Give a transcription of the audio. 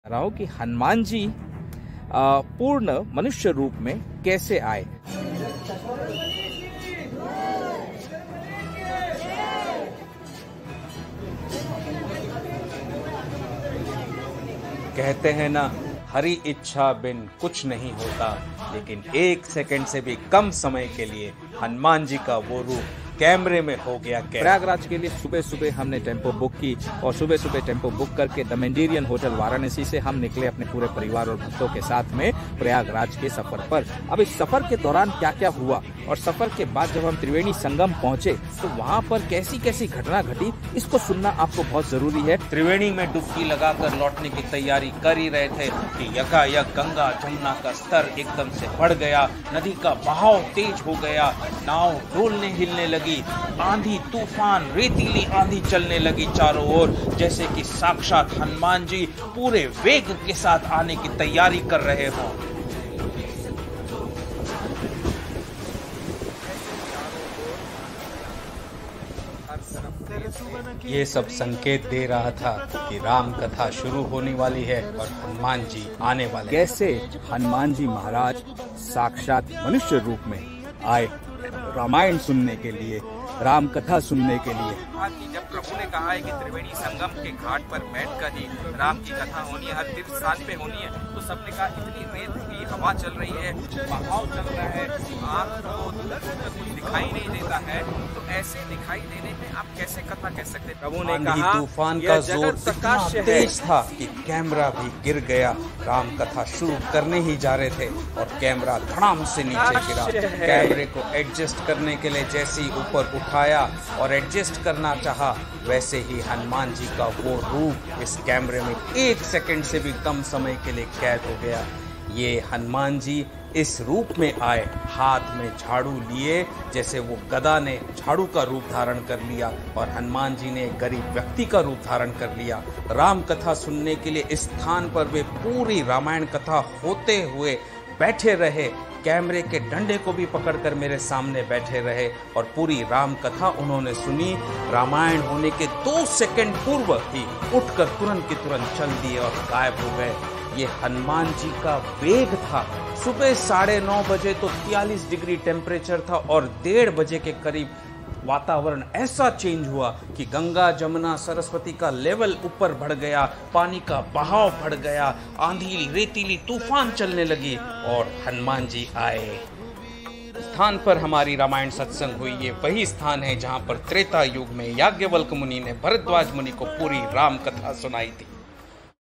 रहा हूं कि हनुमान जी पूर्ण मनुष्य रूप में कैसे आए। कहते हैं ना, हरी इच्छा बिन कुछ नहीं होता, लेकिन एक सेकंड से भी कम समय के लिए हनुमान जी का वो रूप कैमरे में हो गया। प्रयागराज के लिए सुबह सुबह हमने टेम्पो बुक की और सुबह सुबह टेम्पो बुक करके द मेंडेरियन होटल वाराणसी से हम निकले अपने पूरे परिवार और भक्तों के साथ में प्रयागराज के सफर पर। अब इस सफर के दौरान क्या क्या हुआ और सफर के बाद जब हम त्रिवेणी संगम पहुंचे तो वहां पर कैसी कैसी घटना घटी, इसको सुनना आपको बहुत जरूरी है। त्रिवेणी में डुबकी लगाकर लौटने की तैयारी कर ही रहे थे कि यकायक गंगा जमुना का स्तर एकदम से बढ़ गया, नदी का बहाव तेज हो गया, नाव डोलने हिलने लगी, आंधी तूफान रेतीली आंधी चलने लगी चारों ओर, जैसे कि साक्षात हनुमान जी पूरे वेग के साथ आने की तैयारी कर रहे हों। ये सब संकेत दे रहा था कि राम कथा शुरू होने वाली है और हनुमान जी आने वाले। कैसे हनुमान जी महाराज साक्षात मनुष्य रूप में आए रामायण सुनने के लिए, राम कथा सुनने के लिए। जब प्रभु ने कहा है कि त्रिवेणी संगम के घाट पर बैठकर ही राम की कथा होनी है, हर तीर्थ स्थान पे होनी है, तो सबने कहा इतनी रेत की हवा चल रही है, बहाव चल रहा है, आँख को दूर तक कुछ दिखाई नहीं देता है, तो ऐसे दिखाई देने में आप कैसे कथा कह सकते। प्रभु ने कहा तूफान का जोर इतना तेज था कि कैमरा भी गिर गया। राम कथा शुरू करने ही जा रहे थे और कैमरा धड़ाम से नीचे गिरा। कैमरे को एडजस्ट करने के लिए जैसे ही ऊपर उठाया और एडजस्ट करना चाहा, वैसे ही हनुमान जी का वो रूप इस कैमरे में एक सेकंड से भी कम समय के लिए कैद हो गया। ये हनुमान जी इस रूप में आए, हाथ में झाड़ू लिए, जैसे वो गदा ने झाड़ू का रूप धारण कर लिया और हनुमान जी ने गरीब व्यक्ति का रूप धारण कर लिया। राम कथा सुनने के लिए इस स्थान पर वे पूरी रामायण कथा होते हुए बैठे रहे, कैमरे के डंडे को भी पकड़कर मेरे सामने बैठे रहे और पूरी राम कथा उन्होंने सुनी। रामायण होने के 2 सेकंड पूर्व ही उठकर तुरंत की तुरंत चल दिए और गायब हो गए। ये हनुमान जी का वेग था। सुबह 9:30 बजे तो 43 डिग्री टेम्परेचर था और 1:30 बजे के करीब वातावरण ऐसा चेंज हुआ कि गंगा जमुना सरस्वती का लेवल ऊपर बढ़ गया, पानी का बहाव बढ़ गया, आंधी रेतीली तूफान चलने लगी और हनुमान जी आए। स्थान पर हमारी रामायण सत्संग हुई। ये वही स्थान है जहां पर त्रेता युग में याज्ञवल्क्य मुनि ने भरद्वाज मुनि को पूरी राम कथा सुनाई थी।